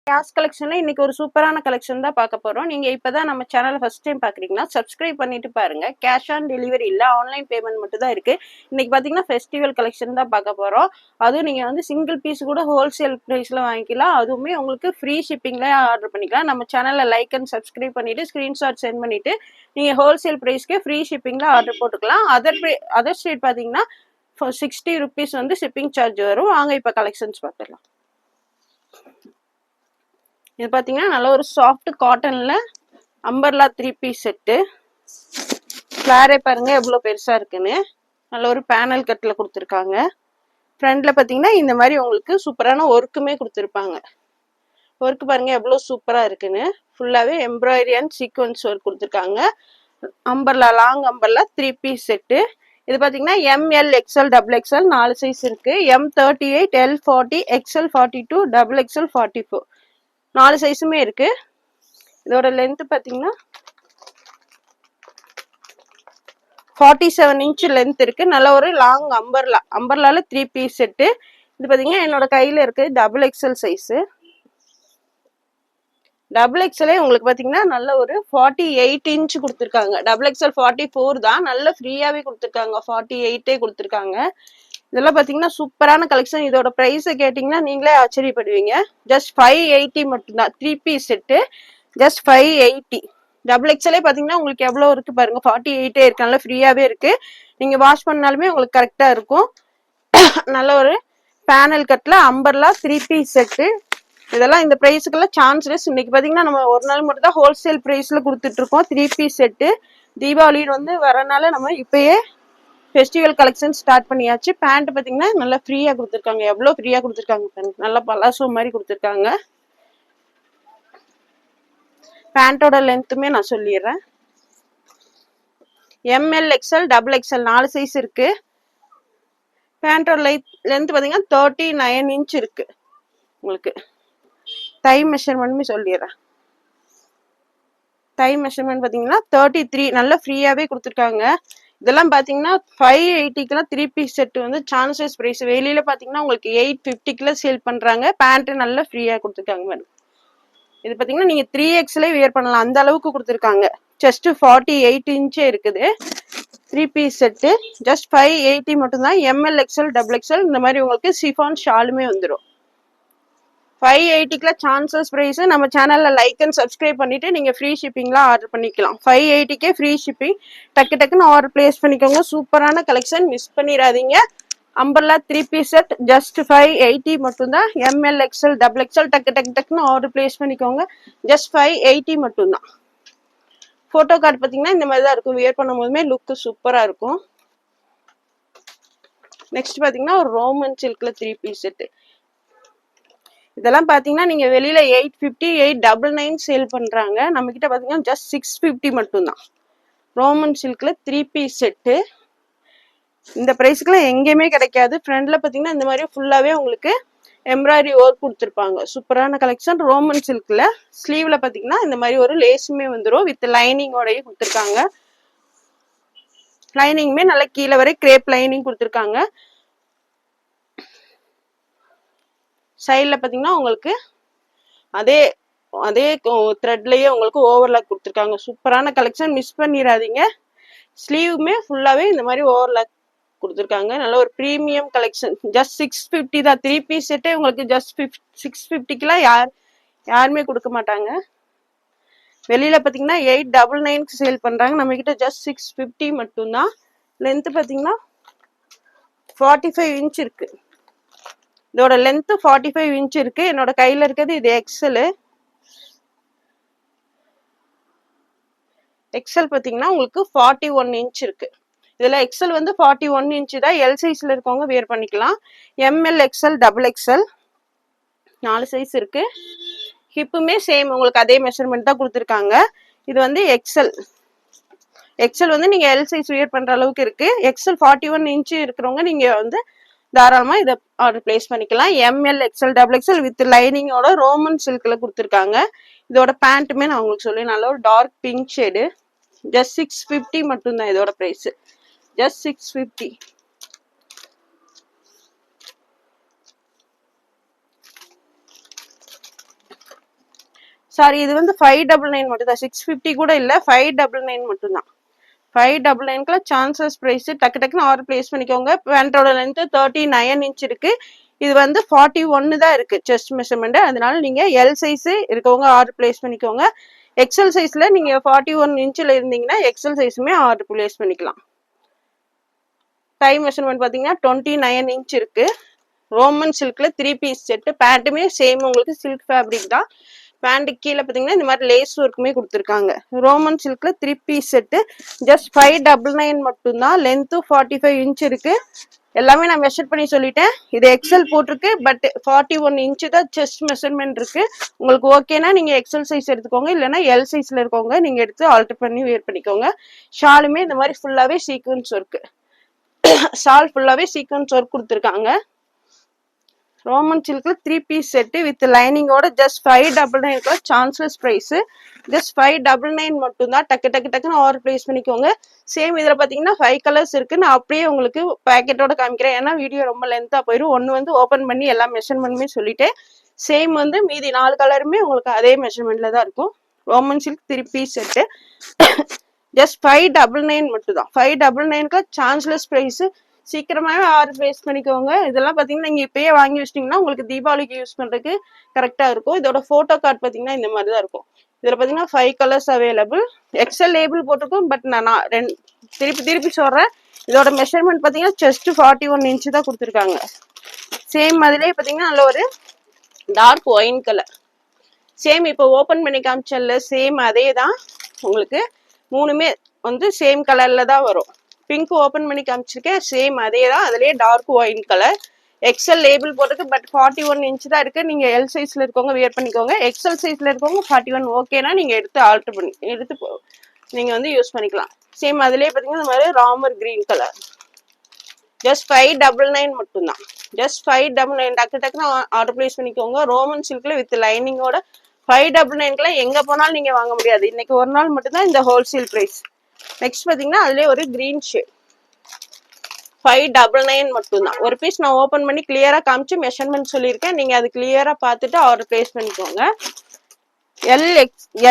Cash கலெக்ஷன்ல இன்னைக்கு ஒரு சூப்பரான கலெக்ஷன் தான் பார்க்க போறோம். நீங்க இப்பதான் நம்ம சேனலை ஃபர்ஸ்ட் டைம் பாக்குறீங்கன்னா சப்ஸ்கிரைப் பண்ணிட்டு பாருங்க. கேஷ் ஆன் டெலிவரி இல்ல, ஆன்லைன் பேமெண்ட் மட்டும் தான் இருக்கு. இன்னைக்கு பாத்தீங்கன்னா ஃபெஸ்டிவல் கலெக்ஷன் தான் பார்க்க போறோம். அதுவும் நீங்க வந்து சிங்கிள் பீஸ் கூட ஹோல்சேல் பிரைஸ்ல வாங்கிக்கலாம். அதுவுமே உங்களுக்கு ஃப்ரீ ஷிப்பிங்ல ஆர்டர் பண்ணிக்கலாம். நம்ம சேனல்ல லைக் அண்ட் சப்ஸ்கிரைப் பண்ணிட்டு ஸ்கிரீன்ஷாட் சென்ட் பண்ணிட்டு நீங்க ஹோல்சேல் பிரைஸ்க்கு ஃப்ரீ ஷிப்பிங்ல ஆர்டர் போட்டுக்கலாம். அதர் ஸ்டேட் பாத்தீங்கன்னா 60 rupees வந்து ஷிப்பிங் சார்ஜ் வரும். வாங்க இப்ப கலெக்ஷன்ஸ் பார்த்துடலாம். இது பார்த்தீங்கன்னா நல்ல ஒரு சாஃப்ட் காட்டன்ல அம்பர்லா 3 பீஸ் செட்டு. ஃபிளாரே பாருங்க எவ்வளோ பெருசா இருக்குன்னு. நல்ல ஒரு பேனல் கட்டில் கொடுத்துருக்காங்க. ஃப்ரண்ட்ல பார்த்தீங்கன்னா இந்த மாதிரி உங்களுக்கு சூப்பரான ஒர்க்குமே கொடுத்துருப்பாங்க. ஒர்க் பாருங்க எவ்வளோ சூப்பரா இருக்குன்னு. ஃபுல்லாவே எம்ப்ராய்டரி அண்ட் சீக்வன்ஸ் ஒர்க் கொடுத்துருக்காங்க. Umbrella long umbrella 3 piece set. இது பார்த்தீங்கன்னா ML XL XXL 4 சைஸ் இருக்கு. M38 L40 XL42 XXL 44 4 சைஸுமே இருக்கு. இதோட லென்த் பாத்தீங்கன்னா 47 inch லென்த் இருக்கு. நல்ல ஒரு லாங் அம்பர்லால 3 பீஸ் செட்டு. இது பாத்தீங்கன்னா என்னோட கையில இருக்கு XXL சைஸ். XXL உங்களுக்கு பாத்தீங்கன்னா நல்ல ஒரு 48 inch கொடுத்துருக்காங்க. XXL 44 தான், நல்ல ஃப்ரீயாவே கொடுத்துருக்காங்க. 48 கொடுத்துருக்காங்க. இதெல்லாம் பாத்தீங்கன்னா சூப்பரான கலெக்ஷன். இதோட பிரைஸ் கேட்டீங்கன்னா நீங்களே ஆச்சரியப்படுவீங்க. ஜஸ்ட் 580 மட்டும்தான். 3 பீஸ் செட்டு ஜஸ்ட் 580. XXL பாத்தீங்கன்னா உங்களுக்கு எவ்வளவு இருக்கு பாருங்க. 48 இருக்கு. நல்லா ஃப்ரீயாவே இருக்கு. நீங்க வாஷ் பண்ணாலுமே உங்களுக்கு கரெக்டா இருக்கும். நல்ல ஒரு பேனல் கட்ல அம்பர்லா 3 பீஸ் செட்டு. இதெல்லாம் இந்த பிரைஸுக்கெல்லாம் சான்ஸ்லெஸ். இன்னைக்கு பாத்தீங்கன்னா நம்ம ஒரு நாள் மட்டும் தான் ஹோல்சேல் பிரைஸ்ல கொடுத்துட்டு இருக்கோம். 3 பீஸ் செட்டு. தீபாவளி வந்து வரனால நம்ம இப்பயே ஃபெஸ்டிவல் கலெக்ஷன் ஸ்டார்ட் பண்ணியாச்சு. பேண்ட் பாத்தீங்கன்னா நல்லா ஃப்ரீயா கொடுத்துருக்காங்க. எவ்வளவு ஃப்ரீயா கொடுத்துருக்காங்க, நல்லா பலாசோ மாதிரி கொடுத்துருக்காங்க. பேண்டோட லென்த்துமே நான் சொல்லிடுறேன். ML XL XXL 4 சைஸ் இருக்கு. பேண்டோட லென்த் பாத்தீங்கன்னா 39 inch இருக்கு. உங்களுக்கு தை மெஷர்மெண்ட்மே சொல்லிடுறேன். தை மெஷர்மெண்ட் பாத்தீங்கன்னா 33. நல்லா ஃப்ரீயாவே கொடுத்துருக்காங்க. இதெல்லாம் பாத்தீங்கன்னா 580 3 பீஸ் செட் வந்து சான்சஸ் பிரைஸ். வெளியில பாத்தீங்கன்னா உங்களுக்கு 850 சேல் பண்றாங்க. பேண்ட் நல்லா ஃப்ரீயா கொடுத்துருக்காங்க மேடம். இது பாத்தீங்கன்னா நீங்க 3XL வியர் பண்ணலாம், அந்த அளவுக்கு கொடுத்துருக்காங்க. ஜஸ்ட் 48 inch இருக்குது. 3 பீஸ் செட்டு ஜஸ்ட் 580 மட்டும்தான். ML XL XXL இந்த மாதிரி உங்களுக்கு சிஃபான் ஷாலுமே வந்துடும். 580 சான்சஸ் பிரைஸ். நம்ம சேனல்ல லைக் அண்ட் சப்ஸ்கிரைப் பண்ணிட்டு நீங்க ஃப்ரீ ஷிப்பிங்ல ஆர்டர் பண்ணிக்கலாம். 580 ஃப்ரீ ஷிப்பிங். டக்கு டக்குன்னு ஆர்டர் பிளேஸ் பண்ணிக்கோங்க. சூப்பரான கலெக்ஷன், மிஸ் பண்ணிடாதீங்க. அம்பர்லா 3 பீஸ் செட் ஜஸ்ட் 580 மட்டும்தான். ML XL XXL டக்குன்னு ஆர்டர் பிளேஸ் பண்ணிக்கோங்க. ஜஸ்ட் 580 மட்டும்தான். போட்டோ கார்டு பாத்தீங்கன்னா இந்த மாதிரி தான் இருக்கும். வியர் பண்ணும் போதுமே லுக் சூப்பரா இருக்கும். நெக்ஸ்ட் பாத்தீங்கன்னா ஒரு ரோமன் சில்க்ல 3 பீஸ் செட். இதெல்லாம் பாத்தீங்கன்னா நீங்க வெளியில 850 899 சேல் பண்றாங்க. நம்ம கிட்ட பாத்தீங்கன்னா ஜஸ்ட் 650 மட்டும்தான். ரோமன் சில்க்ல 3 பீஸ் செட்டு. இந்த பிரைஸ்க்குலாம் எங்கேயுமே கிடைக்காது. ஃப்ரண்ட்ல பாத்தீங்கன்னா இந்த மாதிரி ஃபுல்லாவே உங்களுக்கு எம்ப்ராய்டரி ஒர்க் கொடுத்துருப்பாங்க. சூப்பரான கலெக்ஷன். ரோமன் சில்க்ல ஸ்லீவ்ல பாத்தீங்கன்னா இந்த மாதிரி ஒரு லேஸுமே வந்துடும். வித் லைனிங்கோடய கொடுத்துருக்காங்க. லைனிங்குமே நல்லா கீழே வரை கிரேப் லைனிங் கொடுத்துருக்காங்க. சைட்ல பாத்தீங்கன்னா உங்களுக்கு அதே த்ரெட்லயே உங்களுக்கு ஓவர்லாக் கொடுத்துருக்காங்க. சூப்பரான கலெக்ஷன், மிஸ் பண்ணிடாதீங்க. ஸ்லீவுமே ஃபுல்லாவே இந்த மாதிரி ஓவர்லாக் கொடுத்துருக்காங்க. நல்ல ஒரு ப்ரீமியம் கலெக்ஷன். ஜஸ்ட் 650 தான். 3 பீஸ் செட்டே உங்களுக்கு ஜஸ்ட் 650 யாருமே கொடுக்க மாட்டாங்க. வெளியில பாத்தீங்கன்னா 899 சேல் பண்றாங்க. நம்ம கிட்ட ஜஸ்ட் 650 மட்டும்தான். லென்த் பாத்தீங்கன்னா 45 inch இருக்கு. இதோட லென்த் 45 inch இருக்கு. என்னோட கையில இருக்கிறது இது XL பாத்தீங்கன்னா உங்களுக்கு 41 inch இருக்கு. இதுல XL வந்து 41 inch தான். L சைஸ்ல இருக்கவங்க வியர் பண்ணிக்கலாம். ML XL XXL 4 சைஸ் இருக்கு. ஹிப்புமே சேம் உங்களுக்கு அதே மெஷர்மெண்ட் தான் கொடுத்துருக்காங்க. இது வந்து XL வந்து நீங்க L சைஸ் வியர் பண்ற அளவுக்கு இருக்கு. XL 41 inch இருக்கிறவங்க நீங்க வந்து தாராளமா இதை ஆர்டர் பிளேஸ் பண்ணிக்கலாம். ML XL XXL வித் லைனிங்கோட ரோமன் சில்க்ல கொடுத்துருக்காங்க. இதோட பேண்ட்டுமே நான் உங்களுக்கு சொல்லி நல்ல ஒரு டார்க் பிங்க் ஷேடு. ஜஸ்ட் 650 மட்டும்தான் இதோட பிரைஸ். ஜஸ்ட் 650. சாரி, இது வந்து 599 மட்டும் தான், 650 கூட இல்ல, 599 மட்டும் தான். 599க்குல சான்சஸ் பிரைஸ். டக்கு டக்குன்னு ஆர்டர் பிளேஸ் பண்ணிக்கோங்க. பேண்டோட லென்த் 39 இன்ச் இருக்கு. இது வந்து 41 தான் இருக்கு செஸ்ட் மெஷர்மெண்ட். அதனால நீங்க எல் சைஸ் இருக்கவங்க ஆர்டர் பிளேஸ் பண்ணிக்கோங்க. எக்ஸல் சைஸ்ல நீங்க 41 இன்ச்ல இருந்தீங்கன்னா எக்ஸல் சைஸுமே ஆர்டர் பிளேஸ் பண்ணிக்கலாம். டை மெஷர்மெண்ட் பாத்தீங்கன்னா 29 இன்ச் இருக்கு. ரோமன் சில்க்ல 3 பீஸ் செட். பேண்ட்டுமே சேம் உங்களுக்கு சில்க் ஃபேப்ரிக் தான். பேண்ட் கீழே பாத்தீங்கன்னா இந்த மாதிரி லேஸ் ஒர்க்குமே கொடுத்துருக்காங்க. ரோமன் சில்க்ல 3 பீஸ் செட்டு. ஜஸ்ட் 599 மட்டும் தான். லென்த் 45 இன்ச் இருக்கு. எல்லாமே நான் மெஷர் பண்ணி சொல்லிட்டேன். இது எக்ஸல் போட்டிருக்கு, பட் 41 இன்ச் தான் செஸ்ட் மெஷர்மெண்ட் இருக்கு. உங்களுக்கு ஓகேனா நீங்க எக்ஸல் சைஸ் எடுத்துக்கோங்க, இல்லைன்னா எல் சைஸ்ல இருக்கவங்க நீங்க எடுத்து ஆல்டர் பண்ணி வேர் பண்ணிக்கோங்க. ஷாலுமே இந்த மாதிரி ஃபுல்லாவே சீக்வன்ஸ் ஒர்க். ஷால் ஃபுல்லாவே சீக்வன்ஸ் ஒர்க் கொடுத்துருக்காங்க. ரோமன் சில்க்ல 3 பீஸ் செட் வித் லைனிங்கோட ஜஸ்ட் 599 சான்ஸ்லெஸ் பிரைஸ். ஜஸ்ட் 599 மட்டும் தான். டக்கு டக்கு டக்குன்னு ஆர்டர் பிளேஸ் பண்ணிக்கோங்க. சேம் இதுல பாத்தீங்கன்னா 5 கலர்ஸ் இருக்கு. நான் அப்படியே உங்களுக்கு பேக்கெட்டோட காமிக்கிறேன், ஏன்னா வீடியோ ரொம்ப லென்த்தா போயிடும். ஒன்னு வந்து ஓபன் பண்ணி எல்லா மெஷர்மெண்ட்டுமே சொல்லிட்டேன். சேம் வந்து மீதி 4 கலருமே உங்களுக்கு அதே மெஷர்மெண்ட்ல தான் இருக்கும். Roman silk 3 piece set just 599 மட்டும் தான். 599 சான்ஸ்லெஸ் பிரைஸ். சீக்கிரமாவே ஆர்டர் பிளேஸ் பண்ணிக்கோங்க. இதெல்லாம் பாத்தீங்கன்னா நீங்க இப்பயே வாங்கி வச்சிட்டீங்கன்னா உங்களுக்கு தீபாவளிக்கு யூஸ் பண்றதுக்கு கரெக்டா இருக்கும். இதோட போட்டோ கார்டு பாத்தீங்கன்னா இந்த மாதிரி தான் இருக்கும். இதுல பாத்தீங்கன்னா 5 கலர்ஸ் அவைலபிள். எக்ஸல் லேபிள் போட்டிருக்கும், பட் நான் திருப்பி சொல்றேன். இதோட மெஷர்மெண்ட் பாத்தீங்கன்னா செஸ்ட் 41 இன்ச் தான் கொடுத்துருக்காங்க. சேம் மாதிரியே பாத்தீங்கன்னா நல்ல ஒரு டார்க் ஒயின் கலர். சேம் இப்போ ஓபன் பண்ணி காமிச்சல சேம் அதே தான். உங்களுக்கு மூணுமே வந்து சேம் கலர்ல தான் வரும். பிங்க் ஓபன் பண்ணி காமிச்சிருக்கேன், சேம் அதே தான். அதுலயே dark wine colour. XL label போட்டுருக்கு, பட் 41 இன்ச் தான் இருக்கு. நீங்க எல் சைஸ்ல இருக்கவங்க வியர் பண்ணிக்கோங்க. எக்ஸல் சைஸ்ல இருக்கவங்க 41 ஓகேனா நீங்க எடுத்து ஆல்டர் பண்ணி நீங்க வந்து யூஸ் பண்ணிக்கலாம். சேம் அதுலயே பாத்தீங்கன்னா இந்த மாதிரி ராமர் கிரீன் கலர். ஜஸ்ட் 599 மட்டும் தான். ஜஸ்ட் 599 டக்கு டக்குன்னு ஆர்டர் பிளேஸ் பண்ணிக்கோங்க. ரோமன் சில்க்ல வித் லைனிங்கோட 599 எங்க போனாலும் நீங்க வாங்க முடியாது. இன்னைக்கு ஒரு நாள் மட்டும் தான் இந்த ஹோல்சேல் பிரைஸ். நெக்ஸ்ட் பாத்தீங்கன்னா அதுலயே ஒரு கிரீன் ஷேட் 599 மட்டும் தான். ஒரு பீஸ் நான் ஓபன் பண்ணி கிளியரா காமிச்சு மெஷர்மெண்ட் சொல்லியிருக்கேன். நீங்க அது கிளியரா பார்த்துட்டு ஆர்டர் பிளேஸ் பண்ணிக்கோங்க.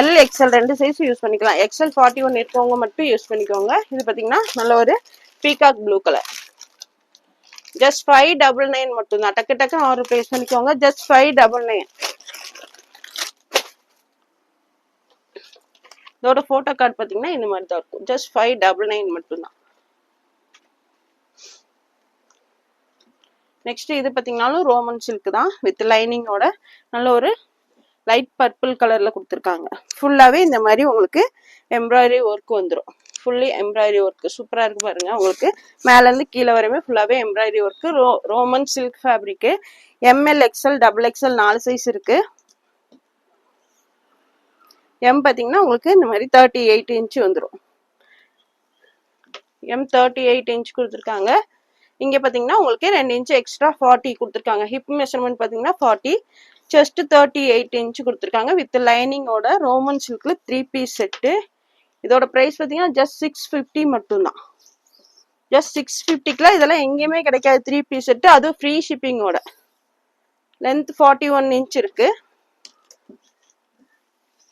எல் எக்ஸல் ரெண்டு சைஸ் யூஸ் பண்ணிக்கலாம். எக்ஸல் 41 இருக்கவங்க மட்டும் யூஸ் பண்ணிக்கோங்க. இது பாத்தீங்கன்னா நல்ல ஒரு பீகாக் ப்ளூ கலர். ஜஸ்ட் 599 மட்டும் தான். டக்கு டக்கு ஆர்டர் பிளேஸ் பண்ணிக்கோங்க. ஜஸ்ட் 599. இதோட போட்டோ கார்டு பாத்தீங்கன்னா இந்த மாதிரி தான் இருக்கும். ஜஸ்ட் 599 மட்டும் தான். நெக்ஸ்ட் இது பாத்தீங்கன்னாலும் ரோமன் சில்க் தான் வித் லைனிங்கோட நல்ல ஒரு லைட் பர்பிள் கலர்ல கொடுத்துருக்காங்க. ஃபுல்லாவே இந்த மாதிரி உங்களுக்கு எம்ப்ராய்டரி ஒர்க் வந்துடும். ஃபுல்லி எம்ப்ராய்டரி ஒர்க் சூப்பரா இருக்கு பாருங்க. உங்களுக்கு மேல இருந்து கீழே வரையுமே ஃபுல்லாவே embroidery work. Roman silk fabric. ML XL double XL 4 size இருக்கு. எம் பாத்தீங்கன்னா உங்களுக்கு இந்த மாதிரி 38 இன்ச் வந்துடும். எம் 38 இன்ச் கொடுத்துருக்காங்க. இங்க பாத்தீங்கன்னா உங்களுக்கு 2 இன்ச் எக்ஸ்ட்ரா 40 கொடுத்துருக்காங்க. ஹிப் மெஷர்மெண்ட் பாத்தீங்கன்னா 40. செஸ்ட் 38 இன்ச் கொடுத்துருக்காங்க வித் லைனிங்கோட. ரோமன் சில்க்ல 3 பீஸ் செட்டு. இதோட பிரைஸ் பாத்தீங்கன்னா ஜஸ்ட் 650 மட்டும் தான். ஜஸ்ட் 650க்குல இதெல்லாம் எங்கேயுமே கிடைக்காது 3 பீஸ் செட்டு. அதுவும் ஃப்ரீ ஷிப்பிங்கோட. லென்த் 41 இன்ச் இருக்கு.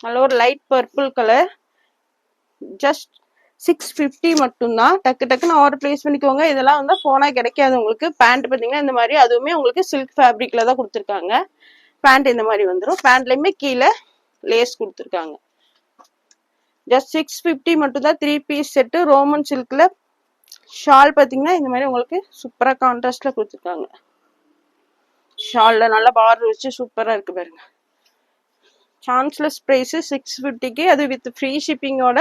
நல்ல ஒரு லைட் பர்பிள் கலர். ஜஸ்ட் 650 மட்டும் தான். டக்கு டக்குன்னு ஆர்டர் பிளேஸ் பண்ணிக்கோங்க. இதெல்லாம் வந்து போனா கிடைக்காது உங்களுக்கு. பேண்ட் பாத்தீங்கன்னா இந்த மாதிரி, அதுவுமே உங்களுக்கு சில்க் ஃபேப்ரிக்ல தான் கொடுத்துருக்காங்க. பேண்ட் இந்த மாதிரி வந்துடும். பேண்ட்லயுமே கீழே லேஸ் கொடுத்துருக்காங்க. ஜஸ்ட் 650 மட்டும் தான். 3 பீஸ் செட்டு. ரோமன் சில்க்ல ஷால் பாத்தீங்கன்னா இந்த மாதிரி உங்களுக்கு சூப்பரா கான்ட்ராஸ்ட்ல கொடுத்துருக்காங்க. ஷால்ல நல்லா பார்டர் வச்சு சூப்பரா இருக்கு பாருங்க. சான்ஸ்லெஸ் பிரைஸ் 650க்கு. அது வித் ஃப்ரீ ஷிப்பிங்கோட.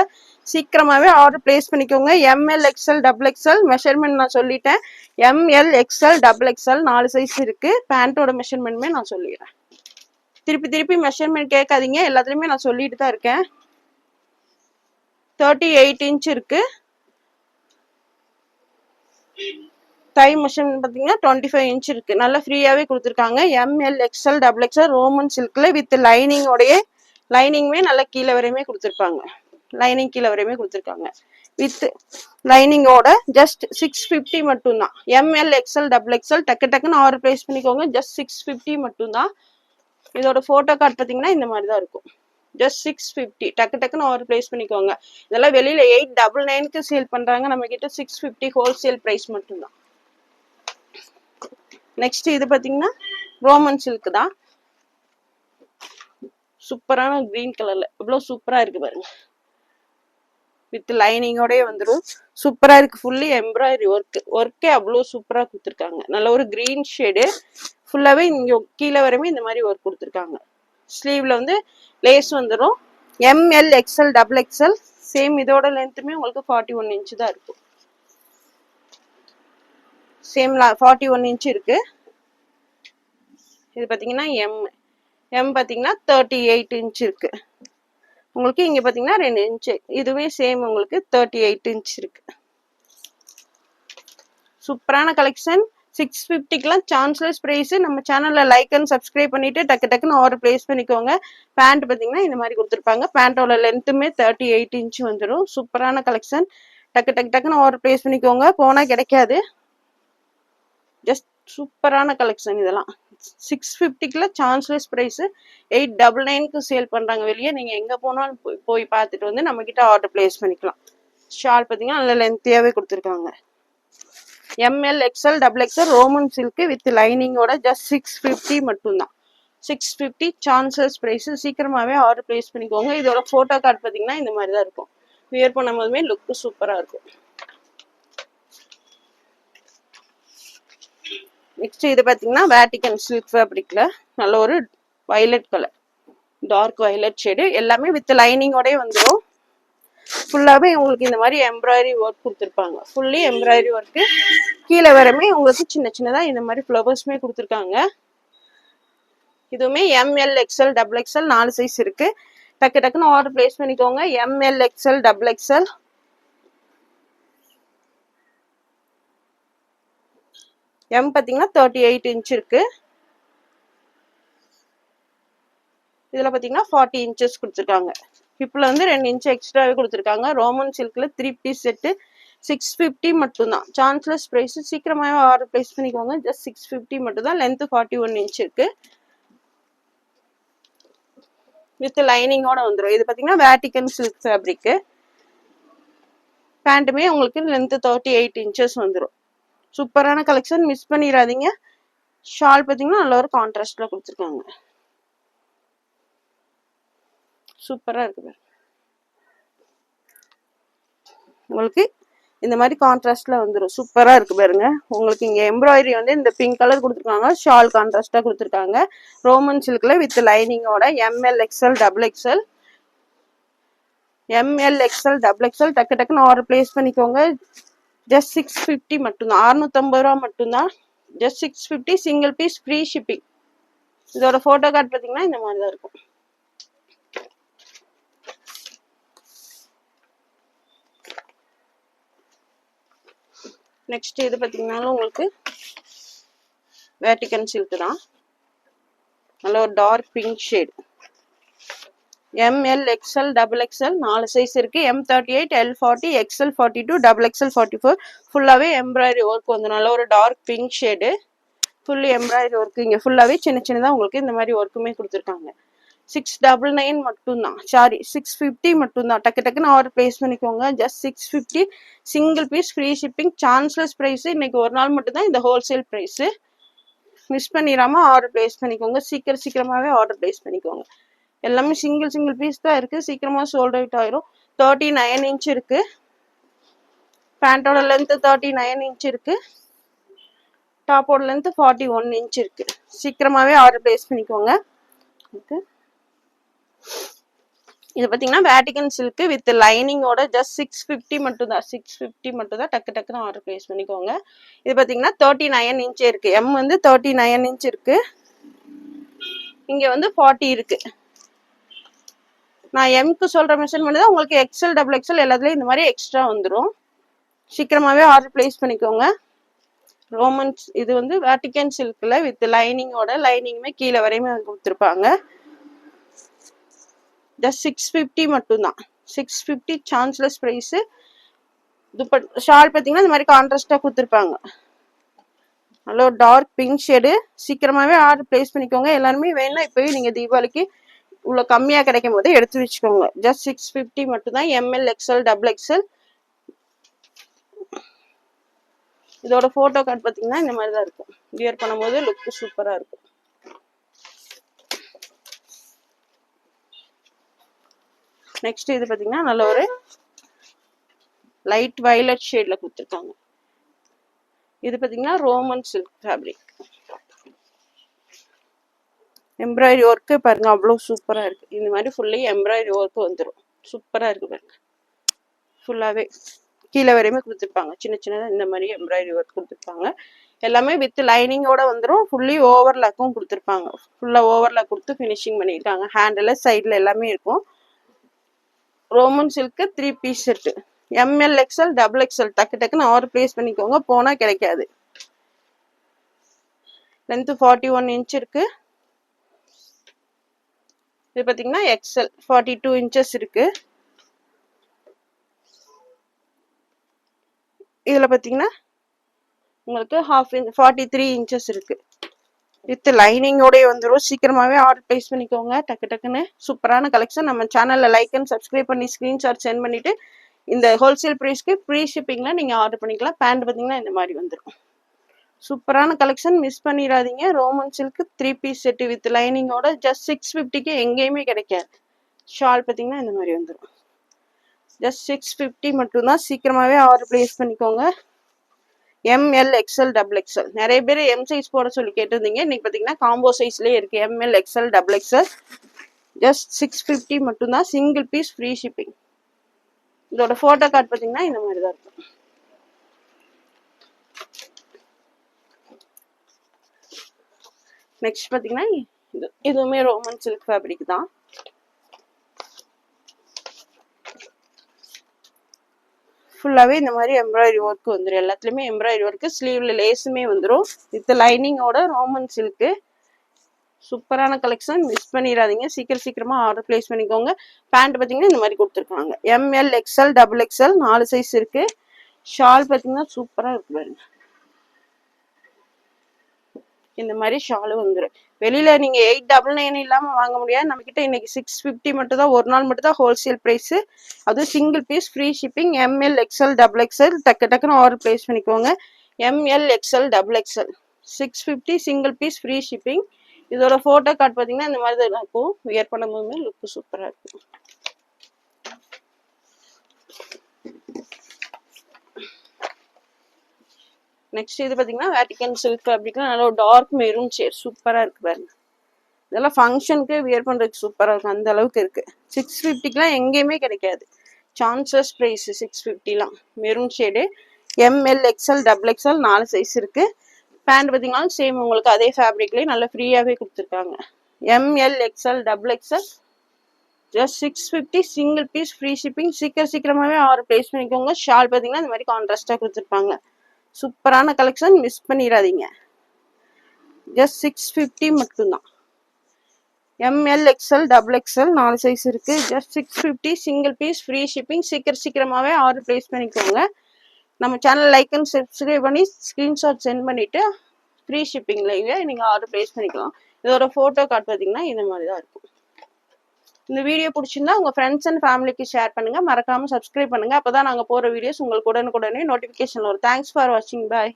சீக்கிரமாவே ஆர்டர் பிளேஸ் பண்ணிக்கோங்க. ML XL double XL measurement நான் சொல்லிட்டேன். M L XL double XL 4 size இருக்கு. பேண்டோட மெஷர்மெண்ட்மே நான் சொல்லிடுறேன். திருப்பி மெஷர்மெண்ட் கேட்காதீங்க, எல்லாத்துலயுமே நான் சொல்லிட்டு தான் இருக்கேன். 38 இன்ச் இருக்கு. டை மெஷர்மெண்ட் பாத்தீங்கன்னா 25 இன்ச் இருக்கு. நல்லா ஃப்ரீயாவே கொடுத்துருக்காங்க. M L XL double XL Roman சில்க்ல வித் லைனிங்கோடய. லைனிங்குமே நல்லா கீழே வரையுமே கொடுத்துருப்பாங்க. லைனிங் கீழே வரையுமே கொடுத்துருக்காங்க வித் லைனிங்கோட. ஜஸ்ட் 650 மட்டும் தான். எம்எல் எக்ஸ்எல் டபுள் எக்ஸ்எல் டக்கு டக்குன்னு ஆர்டர் பிளேஸ் பண்ணிக்கோங்க. ஜஸ்ட் 650 மட்டும் தான். இதோட போட்டோ கார்டு பாத்தீங்கன்னா இந்த மாதிரி தான் இருக்கும். ஜஸ்ட் 650. டக்கு டக்குன்னு ஆர்டர் பிளேஸ் பண்ணிக்கோங்க. இதெல்லாம் வெளியில 899க்கு சேல் பண்றாங்க, நம்ம கிட்ட 650 ஹோல்சேல் பிரைஸ் மட்டும்தான். நெக்ஸ்ட் இது பாத்தீங்கன்னா ரோமன் சில்க் தான். சூப்பரான கிரீன் கலர்ல இவ்வளவு சூப்பரா இருக்கு பாருங்க. வித் லைனிங்கோடய வந்துடும். சூப்பரா இருக்கு. ஃபுல்லி எம்ப்ராய்டரி ஒர்க்கே அவ்வளோ சூப்பரா கொடுத்துருக்காங்க. நல்ல ஒரு கிரீன் ஷேடு. ஃபுல்லாவே இங்க கீழே வரையுமே இந்த மாதிரி ஒர்க் கொடுத்துருக்காங்க. ஸ்லீவ்ல வந்து லேஸ் வந்துடும். ML XL XXL same. இதோட லென்த்துமே உங்களுக்கு 41 இன்ச் தான் இருக்கும். சேம் 41 இன்ச் இருக்கு. இது பாத்தீங்கன்னா M பாத்தீங்கன்னா 38 இன்ச் இருக்கு. உங்களுக்கு இங்க பாத்தீங்கன்னா 2 இன்ச். இதுவே சேம் உங்களுக்கு 38 இன்ச் இருக்கு. சூப்பரான கலெக்ஷன். 650க்குலாம் chanceless price. நம்ம சேனல்ல லைக் அண்ட் சப்ஸ்கிரைப் பண்ணிட்டு டக்கு டக்குன்னு ஆர்டர் பிளேஸ் பண்ணிக்கோங்க. பேண்ட் பாத்தீங்கன்னா இந்த மாதிரி கொடுத்துருப்பாங்க. பேண்டோட லென்த்துமே 38 இன்ச் வந்துடும். சூப்பரான கலெக்ஷன். டக்குன்னு ஆர்டர் பிளேஸ் பண்ணிக்கோங்க. போனா கிடைக்காது. ஜஸ்ட் சூப்பரான கலெக்ஷன் இதெல்லாம். 650க்குல சான்ஸ்லெஸ் பிரைஸ். 899க்கு சேல் பண்றாங்க வெளியே. நீங்க எங்க போனாலும் போய் பார்த்துட்டு வந்து நம்ம கிட்ட ஆர்டர் பிளேஸ் பண்ணிக்கலாம். ஷால் பாத்தீங்கன்னா நல்ல லென்த்தியாவே கொடுத்துருக்காங்க. ML XL XXL Roman silk with லைனிங்கோட ஜஸ்ட் 650 மட்டும்தான். 650 சான்ஸ்லெஸ் பிரைஸ். சீக்கிரமாவே ஆர்டர் பிளேஸ் பண்ணிக்கோங்க. இதோட போட்டோ கார்டு பாத்தீங்கன்னா இந்த மாதிரி தான் இருக்கும். வியர் பண்ணும் போதுமே லுக் சூப்பரா இருக்கும். நெக்ஸ்ட் இது பாத்தீங்கன்னா வேட்டிகன் சில்க் ஃபேப்ரிக்ல நல்ல ஒரு violet colour, dark violet shade. எல்லாமே வித் லைனிங்கோட வந்துடும். ஃபுல்லாவே உங்களுக்கு இந்த மாதிரி எம்ப்ராய்டரி ஒர்க் கொடுத்துருப்பாங்க. Fully embroidery work. கீழே வரமே உங்களுக்கு சின்ன சின்னதா இந்த மாதிரி ஃப்ளவர்ஸ்மே கொடுத்துருக்காங்க. இதுவுமே ML XL XXL 4 சைஸ் இருக்கு. டக்குன்னு ஆர்டர் பிளேஸ் பண்ணிக்கோங்க. ML XL XXL. M பாத்தீங்கன்னா 38 இன்ச் இருக்கு. இதுல பாத்தீங்கன்னா 40 இன்ச்சஸ் கொடுத்துருக்காங்க. ஹிப்ல வந்து 2 இன்ச் எக்ஸ்ட்ராவே கொடுத்துருக்காங்க. ரோமன் சில்க்ல 3 பீஸ் செட்டு 650 மட்டும்தான். Chanceless price. சீக்கிரமாவே ஆர்டர் பிளேஸ் பண்ணிக்கோங்க. ஜஸ்ட் 650 மட்டும்தான். லென்த் 41 இன்ச் இருக்கு. வித் லைனிங்கோட வந்துடும். இது பாத்தீங்கன்னா வேட்டிகன் சில்க் ஃபேப்ரிக். பேண்ட்டுமே உங்களுக்கு லென்த் 38 இன்ச்சஸ் வந்துடும். சூப்பரான கலெக்ஷன். மிஸ் பண்ணிடாதீங்க. ஷால் பாத்தீங்கன்னா நல்ல ஒரு கான்ட்ராஸ்ட்ல கொடுத்துருக்காங்க. சூப்பரா இருக்கு. உங்களுக்கு இந்த மாதிரி கான்ட்ராஸ்ட்ல வந்துடும். சூப்பரா இருக்கு பாருங்க. உங்களுக்கு இங்க எம்ப்ராய்டரி வந்து இந்த பிங்க் கலர் கொடுத்துருக்காங்க. ஷால் கான்ட்ராஸ்டா கொடுத்துருக்காங்க. ரோமன் சில்க்ல வித் லைனிங்கோட ML XL XXL. ML XL XXL. டக்குன்னு ஆர்டர் பிளேஸ் பண்ணிக்கோங்க. ஜஸ்ட் 650 மட்டும்தான். 650 ரூபா மட்டும்தான். Just 650. Single piece free shipping. இதோட போட்டோ கார்டு பாத்தீங்கன்னா இந்த மாதிரி தான் இருக்கும். நெக்ஸ்ட் இது பாத்தீங்கன்னா உங்களுக்கு வேட்டிகன் சில்க் தான். நல்ல ஒரு dark pink shade. ML XL XXL 4 size இருக்கு. M38 L40 XL42 XXL 44. ஃபுல்லாவே எம்ப்ராய்டரி ஒர்க் வந்து நல்ல ஒரு dark pink shade. Fully embroidery work. இங்க ஃபுல்லாவே சின்ன சின்னதா உங்களுக்கு இந்த மாதிரி ஒர்க்குமே கொடுத்துருக்காங்க. 699 மட்டும்தான். சாரி 650 மட்டும்தான். டக்குன்னு ஆர்டர் பிளேஸ் பண்ணிக்கோங்க. Just 650. Single piece free shipping. Chanceless price. இன்னைக்கு ஒரு நாள் மட்டும்தான் இந்த ஹோல்சேல் பிரைஸ். மிஸ் பண்ணிடாம ஆர்டர் பிளேஸ் பண்ணிக்கோங்க. சீக்கிரமாவே ஆர்டர் பிளேஸ் பண்ணிக்கோங்க. எல்லாமே சிங்கிள் பீஸ் தான் இருக்கு. சீக்கிரமா சோல்ட் அவுட் ஆயிரும். 39 இன்ச் இருக்கு. பேண்டோட லென்த் 39 இன்ச் இருக்கு. டாப்போட லென்த் 41 இன்ச் இருக்கு. சீக்கிரமாவே ஆர்டர் பிளேஸ் பண்ணிக்கோங்க. இது பாத்தீங்கன்னா வேட்டிகன் சில்க் வித் லைனிங்கோட ஜஸ்ட் 650 மட்டும்தான். 650 மட்டும்தான். டக்குன்னு ஆர்டர் பிளேஸ் பண்ணிக்கோங்க. இது பாத்தீங்கன்னா 39 இன்ச் இருக்கு. M வந்து 39 இன்ச் இருக்கு. இங்க வந்து 40 இருக்கு. நான் எம்க்கு சொல்ற மெஷர்மெண்ட் தான். உங்களுக்கு XL XXL எல்லாத்துலயும் இந்த மாதிரி எக்ஸ்ட்ரா வந்துடும். சீக்கிரமாவே ஆர்டர் பிளேஸ் பண்ணிக்கோங்க. ரோமன்ஸ் இது வந்து வேட்டிகன் சில்க்ல வித் லைனிங்கோட. லைனிங்குமே கீழே வரையுமே கொடுத்துருப்பாங்க. ஜஸ்ட் 650 மட்டும்தான். 650 சான்ஸ்லெஸ் பிரைஸ். ஷால் பாத்தீங்கன்னா இந்த மாதிரி கான்ட்ராஸ்டா கொடுத்துருப்பாங்க. நல்ல டார்க் பிங்க் ஷேடு. சீக்கிரமாவே ஆர்டர் பிளேஸ் பண்ணிக்கோங்க. எல்லாருமே வேணா இப்பவே நீங்க தீபாவளிக்கு இவ்வளோ கம்மியாக கிடைக்கும் போது எடுத்து வச்சுக்கோங்க. ஜஸ்ட் 650 மட்டும்தான். M L XL double XL. இதோட ஃபோட்டோ கார்டு பார்த்தீங்கன்னா இந்த மாதிரி தான் இருக்கும். வியர் பண்ணும்போது லுக்கு சூப்பராக இருக்கும். நெக்ஸ்ட் இது பார்த்தீங்கன்னா நல்ல ஒரு லைட் வயலட் ஷேட்ல கொடுத்துருக்காங்க. இது பார்த்தீங்கன்னா Roman silk fabric. Embroidery work பாருங்க அவ்வளோ சூப்பராக இருக்கு. இந்த மாதிரி ஃபுல்லி எம்ப்ராய்டரி ஒர்க்கு வந்துடும். சூப்பராக இருக்கு பாருங்க. ஃபுல்லாகவே கீழே வரையுமே கொடுத்துருப்பாங்க. சின்ன சின்னதாக இந்த மாதிரி எம்ப்ராய்டரி ஒர்க் கொடுத்துருப்பாங்க. எல்லாமே வித் லைனிங்கோட வந்துடும். ஃபுல்லி ஓவர்லாக்கும் கொடுத்துருப்பாங்க. ஃபுல்லாக ஓவர்லாக் கொடுத்து ஃபினிஷிங் பண்ணியிருக்காங்க. ஹேண்டில் சைடில் எல்லாமே இருக்கும். Roman silk 3 piece set. ML XL double XL டக்கு டக்குன்னு ஆர்டர் பிளேஸ் பண்ணிக்கோங்க. போனால் கிடைக்காது. லென்த்து 41 இன்ச் இருக்கு. இது பார்த்தீங்கன்னா எக்ஸ்எல் 42 இன்ச்சஸ் இருக்கு. இதில் பார்த்தீங்கன்னா உங்களுக்கு ½ இன்ச் 43 இன்ச்சஸ் இருக்கு. வித் லைனிங்கோடய வந்துடும். சீக்கிரமாகவே ஆர்டர் பிளேஸ் பண்ணிக்கோங்க டக்கு டக்குன்னு. சூப்பரான கலெக்ஷன். நம்ம சேனலில் லைக் அண்ட் சப்ஸ்கிரைப் பண்ணி ஸ்க்ரீன்ஷாட் சென்ட் பண்ணிவிட்டு இந்த ஹோல்சேல் ப்ரைஸ்க்கு ஃப்ரீ ஷிப்பிங்கில் நீங்கள் ஆர்டர் பண்ணிக்கலாம். பேண்ட் பார்த்தீங்கன்னா இந்த மாதிரி வந்துடும். சூப்பரான கலெக்ஷன், மிஸ் பண்ணிடாதீங்க. Roman silk 3 piece set with லைனிங்கோட ஜஸ்ட் 650க்கு எங்கேயுமே கிடைக்காது. ஷால் பார்த்தீங்கன்னா இந்த மாதிரி வந்துடும். ஜஸ்ட் 650 மட்டும்தான். சீக்கிரமாகவே ஆர்டர் பிளேஸ் பண்ணிக்கோங்க. ML XL double XL. நிறைய பேர் எம் சைஸ் போட சொல்லி கேட்டிருந்தீங்க. இன்னைக்கு பார்த்தீங்கன்னா காம்போ சைஸ்லேயே இருக்குது. ML XL double XL just 650 மட்டும்தான். Single piece free shipping. இதோட ஃபோட்டோ கார்டு பார்த்தீங்கன்னா இந்த மாதிரி தான் இருக்கும். நெக்ஸ்ட் பார்த்தீங்கன்னா இதுவுமே ரோமன் சில்க் ஃபேப்ரிக் தான். ஃபுல்லாகவே இந்த மாதிரி எம்ப்ராய்டரி ஒர்க் வந்துடும். எல்லாத்துலேயுமே எம்ப்ராய்டரி ஒர்க்கு. ஸ்லீவ்ல லேஸுமே வந்துடும். வித் லைனிங்கோட ரோமன் சில்க்கு. சூப்பரான கலெக்ஷன், மிஸ் பண்ணிடாதீங்க. சீக்கிரமாக ஆர்டர் பிளேஸ் பண்ணிக்கோங்க. பேண்ட் பார்த்தீங்கன்னா இந்த மாதிரி கொடுத்துருக்காங்க. M L XL double XL 4 size இருக்கு. ஷால் பார்த்தீங்கன்னா சூப்பராக இருக்கு பாருங்க. இந்த மாதிரி ஷாலும் வந்துடும். வெளியில நீங்க 899 இல்லாம வாங்க முடியாது. நம்ம கிட்ட இன்னைக்கு 650 மட்டும் தான். ஒரு நாள் மட்டும் தான் ஹோல்சேல் பிரைஸ். அது single piece free shipping. ML XL double XL டக்கு டக்குன்னு ஆர்டர் பிளேஸ் பண்ணிக்கோங்க. ML XL double XL 650 single piece free shipping. இதோட போட்டோ கார்டு பார்த்தீங்கன்னா இந்த மாதிரி தான் இருக்கும். வியர் பண்ணும்போதுமே லுக் சூப்பரா இருக்கும். நெக்ஸ்ட் இது பார்த்தீங்கன்னா வேட்டிகன் சில்க் ஃபேப்ரிக்ல நல்ல ஒரு டார்க் மெரூன் ஷேட் சூப்பராக இருக்கு பாருங்க. இதெல்லாம் ஃபங்க்ஷனுக்கு வியர் பண்ணுறதுக்கு சூப்பராக இருக்கும். அந்த அளவுக்கு இருக்கு. 650க்குலாம் எங்கேயுமே கிடைக்காது. சான்சஸ் ப்ரைஸ் 650லாம். Maroon shade. M L XL double XL 4 size இருக்கு. பேண்ட் பார்த்தீங்கன்னா சேம் உங்களுக்கு அதே ஃபேப்ரிக்லேயே நல்லா ஃப்ரீயாகவே கொடுத்துருக்காங்க. M L XL double XL just 650 single piece free shipping. சீக்கிரமாகவே ஆர்டர் பிளேஸ் பண்ணிக்கோங்க. ஷால் பார்த்தீங்கன்னா இந்த மாதிரி கான்ட்ராஸ்டாக கொடுத்துருப்பாங்க. சூப்பரான கலெக்ஷன், மிஸ் பண்ணிடாதீங்க. ஜஸ்ட் 650 மட்டும்தான். M L XL double XL 4 size இருக்கு. Just 650 single piece free shipping. சீக்கிரமாகவே ஆர்டர் பிளேஸ் பண்ணிக்கோங்க. நம்ம சேனல் லைக் அண்ட் சப்ஸ்கிரைப் பண்ணி ஸ்க்ரீன்ஷாட் சென்ட் பண்ணிட்டு ஃப்ரீ ஷிப்பிங்லேயே நீங்கள் ஆர்டர் பிளேஸ் பண்ணிக்கலாம். இதோட ஃபோட்டோ கார்டு பார்த்தீங்கன்னா இந்த மாதிரி தான் இருக்கும். இந்த வீடியோ பிடிச்சிருந்தா உங்கள் ஃப்ரெண்ட்ஸ் அண்ட் ஃபேமிலிக்கு ஷேர் பண்ணுங்கள். மறக்காமல் சப்ஸ்கிரைப் பண்ணுங்கள். அப்போ தான் நாங்கள் போகிற வீடியோஸ் உங்களுக்கு உடனுக்குடனே நோட்டிஃபிகேஷன் வரும். தேங்க்ஸ் ஃபார் வாட்சிங். பாய்.